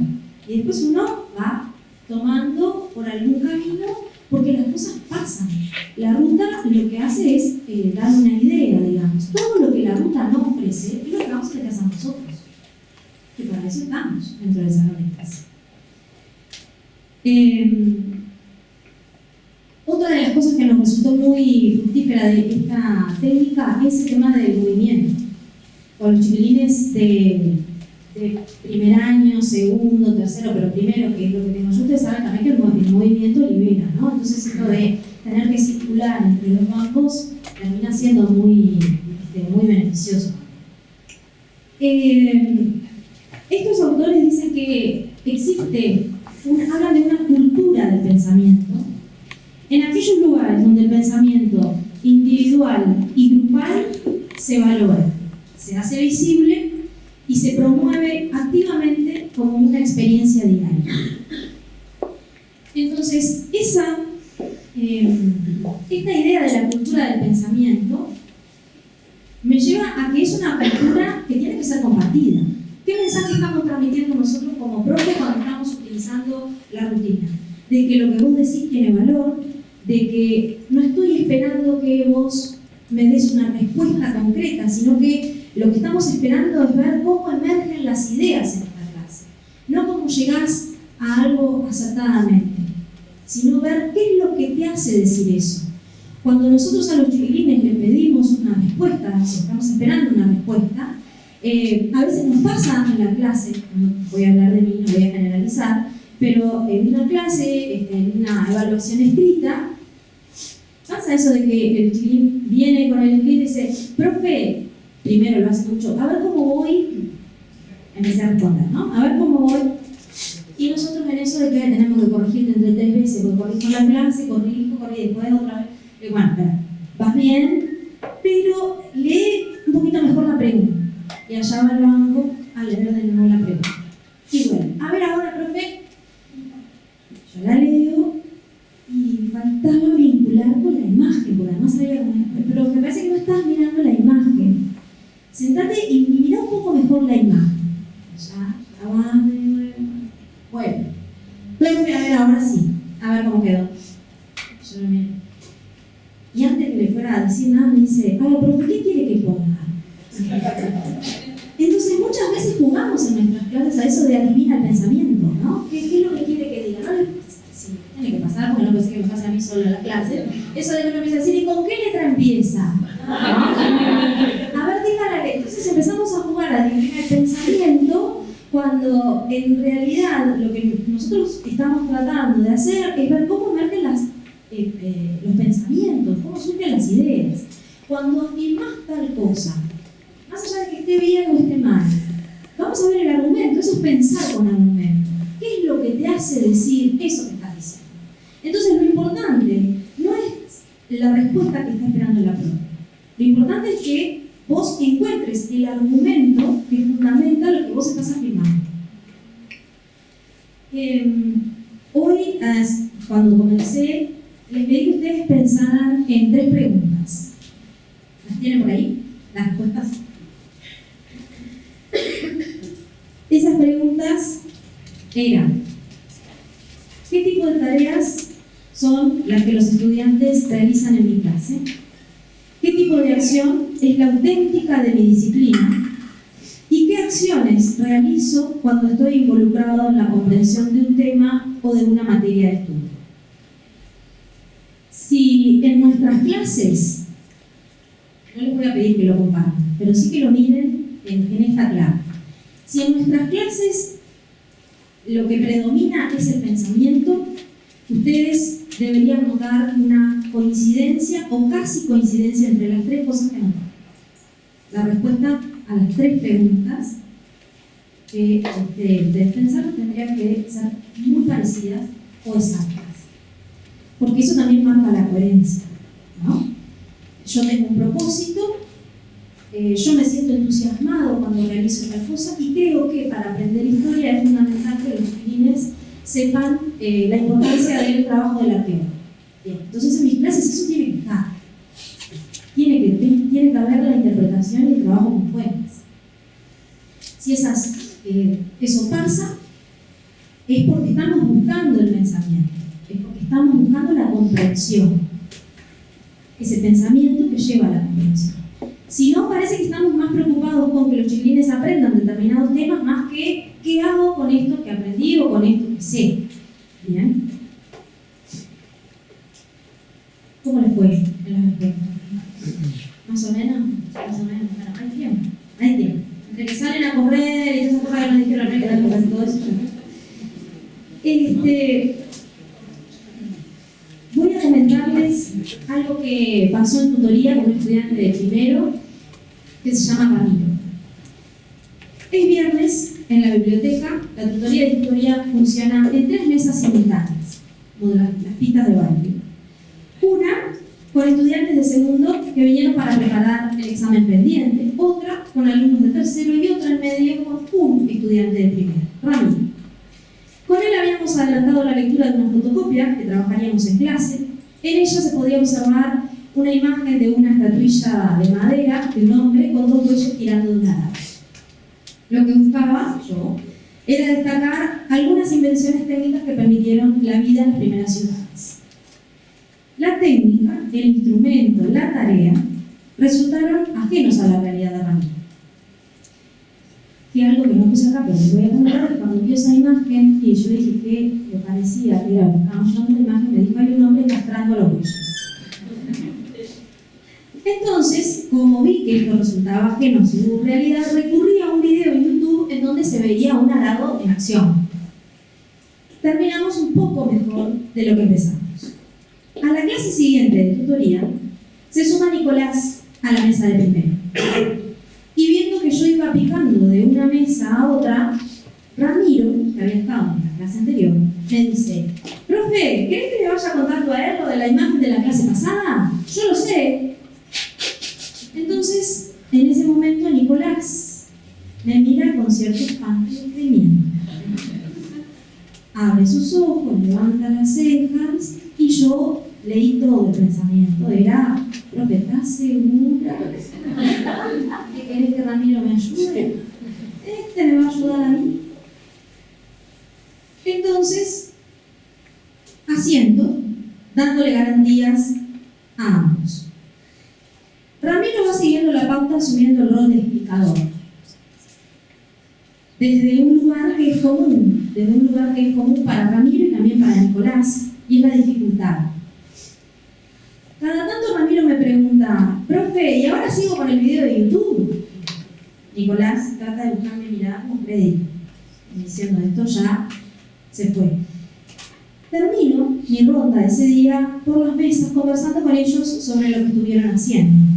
Y después uno va tomando por algún camino, porque las cosas pasan. La ruta lo que hace es dar una idea, digamos. Todo lo que la ruta no ofrece es lo que vamos a hacer nosotros. Que para eso estamos dentro de esa orientación. Otra de las cosas que nos resultó muy fructífera de esta técnica es el tema del movimiento. Con los chiquilines de primer año, segundo, tercero, pero primero, que es lo que tengo yo, ustedes saben también que el movimiento libera, ¿no? Entonces esto de tener que circular entre los bancos termina siendo muy beneficioso. Estos autores dicen que hablan de una cultura del pensamiento en aquellos lugares donde el pensamiento individual y grupal se valora, se hace visible y se promueve activamente como una experiencia diaria. Entonces, lleva a que es una cultura que tiene que ser compartida. ¿Qué mensaje estamos transmitiendo nosotros como profe cuando estamos utilizando la rutina? De que lo que vos decís tiene valor, de que no estoy esperando que vos me des una respuesta concreta, sino que lo que estamos esperando es ver cómo emergen las ideas en esta clase. No cómo llegás a algo acertadamente, sino ver qué es lo que te hace decir eso. Cuando nosotros a los chiquilines les pedimos una respuesta, si estamos esperando una respuesta, a veces nos pasa en la clase, no voy a hablar de mí, no voy a generalizar, pero en una clase, en una evaluación escrita, pasa eso de que el chiquilín viene con el escrito y dice, profe, primero lo hace mucho, a ver cómo voy, empecé a responder, ¿no? A ver cómo voy. Y nosotros en eso de que tenemos que corregirte entre 3 veces, porque corrijo la clase, corrijo, después otra vez. Y bueno, espera, vas bien, pero lee un poquito mejor la pregunta. Y allá va el banco a leer de nuevo la pregunta. Y bueno, a ver ahora, profe, yo la leo y faltaba vincular con la imagen, porque además había como, pero me parece que no estás mirando la imagen. Sentate y mira un poco mejor la imagen. Ya va de nuevo. Bueno, profe, a ver, ahora sí, a ver cómo quedó. Yo lo miro. Y antes que le fuera a decir nada, me dice, a ver, profe, ¿qué quiere que ponga? Entonces muchas veces jugamos en nuestras clases a eso de adivinar el pensamiento, ¿no? ¿Qué es lo que quiere que diga? No, sí, tiene que pasar, porque no pensé que me pase a mí solo en la clase. Eso de que me empieza a decir, ¿y con qué letra empieza? A ver, dígale. Entonces empezamos a jugar a adivinar el pensamiento cuando en realidad lo que nosotros estamos tratando de hacer es ver cómo emergen los pensamientos, cómo surgen las ideas. Cuando afirmás tal cosa, más allá de que esté bien o esté mal, vamos a ver el argumento, eso es pensar con argumento. ¿Qué es lo que te hace decir eso que estás diciendo? Entonces lo importante no es la respuesta que está esperando la prueba. Lo importante es que vos encuentres el argumento que fundamenta lo que vos estás afirmando. Hoy, cuando comencé, les pedí que ustedes pensaran en 3 preguntas. ¿Las tienen por ahí? ¿Las respuestas? Esas preguntas eran: ¿qué tipo de tareas son las que los estudiantes realizan en mi clase? ¿Qué tipo de acción es la auténtica de mi disciplina? ¿Y qué acciones realizo cuando estoy involucrado en la comprensión de un tema o de una materia de estudio? Si en nuestras clases, no les voy a pedir que lo compartan, pero sí que lo miren en esta clave. Si en nuestras clases lo que predomina es el pensamiento, ustedes deberían notar una coincidencia o casi coincidencia entre las 3 cosas que notan. La respuesta a las 3 preguntas que ustedes pensaron tendrían que ser muy parecidas o exactas. Porque eso también marca la coherencia, ¿no? Yo tengo un propósito, yo me siento entusiasmado cuando realizo tal cosa y creo que para aprender historia es fundamental que los chiquilines sepan la importancia del trabajo del arqueólogo. Bien, entonces en mis clases eso tiene que estar. Tiene que haber la interpretación y el trabajo con fuentes. Si eso pasa, es porque estamos buscando el pensamiento, es porque estamos buscando la comprensión. Ese pensamiento que lleva a la comprensión. Si no, parece que estamos más preocupados con que los chiquilines aprendan determinados temas más que qué hago con esto que aprendí o con esto que sé. ¿Bien? ¿Cómo les fue en las respuestas? ¿Más o menos? Más o menos. Bueno, hay tiempo. Hay tiempo. Entre que salen a correr y esas cosas que nos dijeron, no hay que dar casi todo eso. Voy a comentarles algo que pasó en tutoría con un estudiante de primero que se llama Ramiro. Es viernes en la biblioteca. La tutoría de historia funciona en 3 mesas simultáneas, como las pistas de baile. Una con estudiantes de segundo que vinieron para preparar el examen pendiente, otra con alumnos de tercero y otra en medio con un estudiante de primero, Ramiro. Con él habíamos adelantado la lectura de una fotocopia que trabajaríamos en clase. En ella se podía observar una imagen de una estatuilla de madera de un hombre con dos bueyes tirando de una daga. Lo que buscaba yo era destacar algunas invenciones técnicas que permitieron la vida en las primeras ciudades. La técnica, el instrumento, la tarea resultaron ajenos a la realidad de Ramiro. Que algo que no puse acá, pero les voy a contar, cuando vi esa imagen y yo dije que me parecía que era, estábamos mostrando una imagen, me dijo, hay un hombre castrando a los bueyes. Entonces, como vi que esto resultaba ajeno a su realidad, recurrí a un video en YouTube en donde se veía un arado en acción. Terminamos un poco mejor de lo que empezamos. A la clase siguiente de tutoría se suma Nicolás a la mesa de primero. Y viendo que yo iba picando de una mesa a otra, Ramiro, que había estado en la clase anterior, me dice: profe, ¿querés que le vaya contando a él lo de la imagen de la clase pasada? Yo lo sé. Entonces, en ese momento, Nicolás me mira con cierto espanto y miedo. Abre sus ojos, levanta las cejas y yo leí todo el pensamiento. Era: profe, ¿estás segura que querés que Ramiro me ayude? Este me va a ayudar a mí. Entonces, asiento, dándole garantías a ambos. Ramiro va siguiendo la pauta asumiendo el rol de explicador. Desde un lugar que es común para Ramiro y también para Nicolás, y es la dificultad. Cada tanto Ramiro me pregunta: profe, ¿y ahora sigo con el video de YouTube? Nicolás trata de buscarme mirada con crédito, diciendo: esto ya se fue. Termino mi ronda ese día por las mesas conversando con ellos sobre lo que estuvieron haciendo.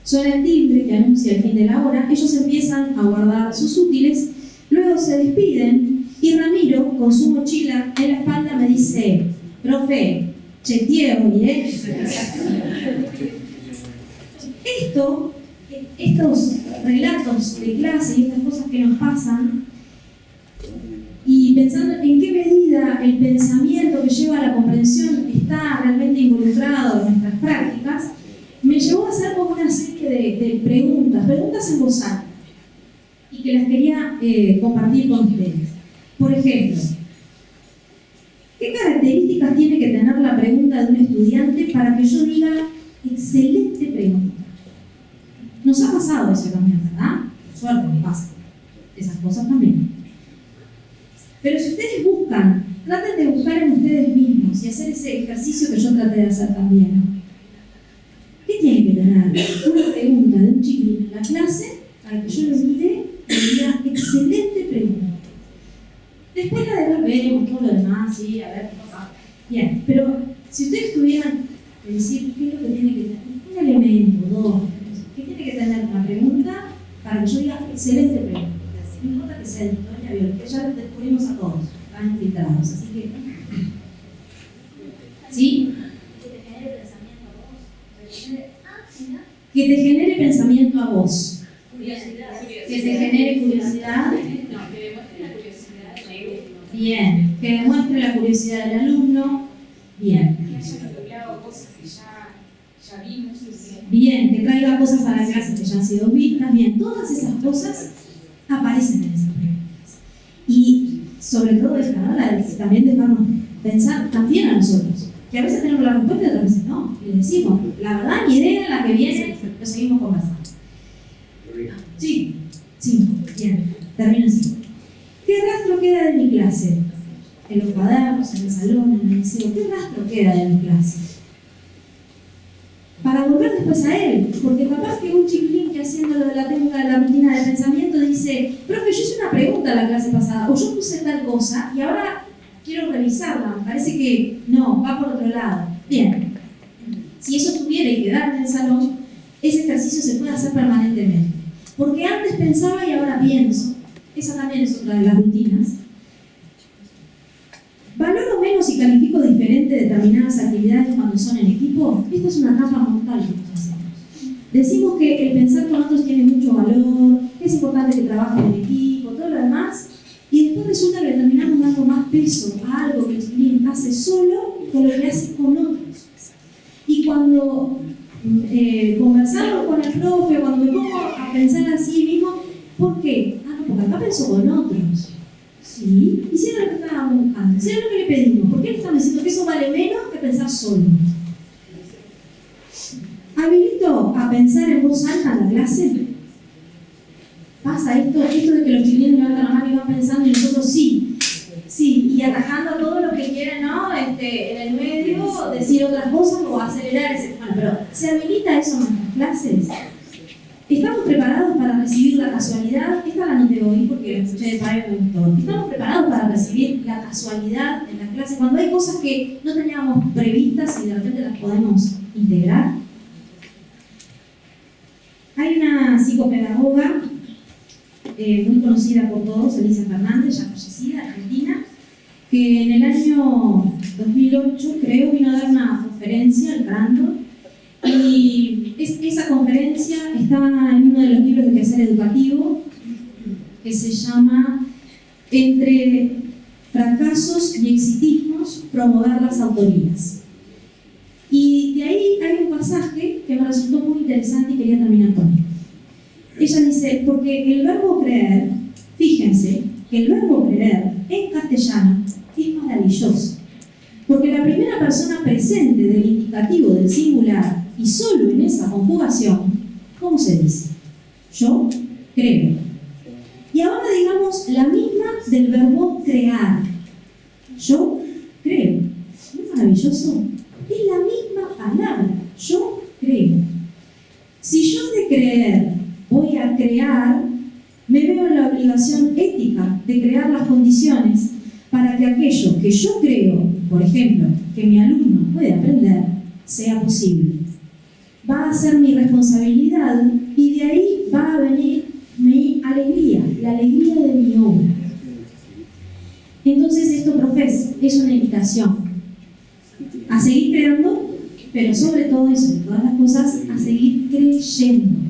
Suena el timbre que anuncia el fin de la hora, ellos empiezan a guardar sus útiles, luego se despiden y Ramiro, con su mochila en la espalda, me dice: profe, chequeo, ¿eh? Estos relatos de clase y estas cosas que nos pasan, y pensando en qué medida el pensamiento que lleva a la comprensión está realmente involucrado en nuestras prácticas, me llevó a hacer como una serie de preguntas en voz alta, y que las quería compartir con ustedes. Por ejemplo, ¿qué características tiene que tener la pregunta de un estudiante para que yo diga: excelente pregunta? Nos ha pasado eso también, ¿verdad? Suerte me pasa. Esas cosas también. Pero si ustedes traten de buscar en ustedes mismos y hacer ese ejercicio que yo traté de hacer también. ¿Qué tiene que tener una pregunta de un chiquilín en la clase para que yo lo mire y diga: excelente pregunta? Después la vemos todo lo demás, sí, a ver. Bien, pero si ustedes tuvieran que decir qué es lo que tiene que tener, un elemento, dos, ¿qué tiene que tener una pregunta para que yo diga: excelente pregunta? No importa que sea de historia, biología, ya lo descubrimos a todos, están infiltrados, así que. ¿Sí? Que te genere pensamiento a vos. Que te genere curiosidad. Bien. Que demuestre la curiosidad del alumno. Bien. Bien. Que traiga cosas a la clase que ya han sido vistas. Bien. Todas esas cosas aparecen en esas preguntas. Y sobre todo esta, ¿no? También dejarnos pensar también a nosotros. Que a veces tenemos la respuesta y otras veces no. Y le decimos: la verdad, mi idea, la que viene, lo seguimos conversando. Sí, 5. Bien, termino en 5. ¿Qué rastro queda de mi clase? En los cuadernos, en el salón, en el liceo. ¿Qué rastro queda de mi clase? Para volver después a él. Porque capaz que un chiquilín que haciendo lo de la técnica de la rutina de pensamiento dice: profe, yo hice una pregunta la clase pasada, o yo puse tal cosa y ahora quiero revisarla, me parece que no, va por otro lado. Bien, si eso tuviera y quedara en el salón, ese ejercicio se puede hacer permanentemente. Porque antes pensaba y ahora pienso. Esa también es otra de las rutinas. ¿Valoro menos y califico diferente determinadas actividades cuando son en equipo? Esta es una trampa mortal que nos hacemos. Decimos que el pensar con otros tiene mucho valor, que es importante que trabajen en equipo, todo lo demás, y después resulta que le terminamos dando más peso a algo que el chiquilín hace solo que lo que hace con otros. Y cuando a pensar así mismo. ¿Por qué? Ah, no, porque acá pensó con otros. ¿Sí? Hicieron lo que estábamos buscando, hicieron lo que le pedimos. ¿Por qué le estamos diciendo que eso vale menos que pensar solo? ¿Habilito a pensar en voz alta en la clase? ¿Pasa esto de que los chilenos levantan la mano y van pensando y nosotros sí? Sí, y atajando todo lo que quieren, ¿no? En el medio, decir otras cosas o acelerar ese. Bueno, pero ¿se habilita eso en nuestras clases? ¿Estamos preparados para recibir la casualidad? Esta la noté hoy porque la escuché de padre me gustó. ¿Estamos preparados para recibir la casualidad en la clase? Cuando hay cosas que no teníamos previstas y de repente las podemos integrar. Hay una psicopedagoga muy conocida por todos, Elisa Fernández, ya fallecida, argentina, que en el año 2008, creo, vino a dar una conferencia al Brandon, y esa conferencia está en uno de los libros de quehacer educativo, que se llama Entre fracasos y exitismos, promover las autorías. Y de ahí hay un pasaje que me resultó muy interesante y quería terminar con él. Ella dice, porque el verbo creer, fíjense, que el verbo creer en castellano es maravilloso, porque la primera persona presente del indicativo del singular y solo en esa conjugación, ¿cómo se dice? Yo creo. Y ahora digamos la misma del verbo crear. Yo creo. ¿No es maravilloso? Es la misma palabra. Yo creo. Si yo de creer voy a crear, me veo en la obligación ética de crear las condiciones para que aquello que yo creo, por ejemplo, que mi alumno puede aprender, sea posible. Va a ser mi responsabilidad y de ahí va a venir mi alegría, la alegría de mi obra. Entonces esto, profes, es una invitación a seguir creando, pero sobre todo y sobre todas las cosas, a seguir creyendo.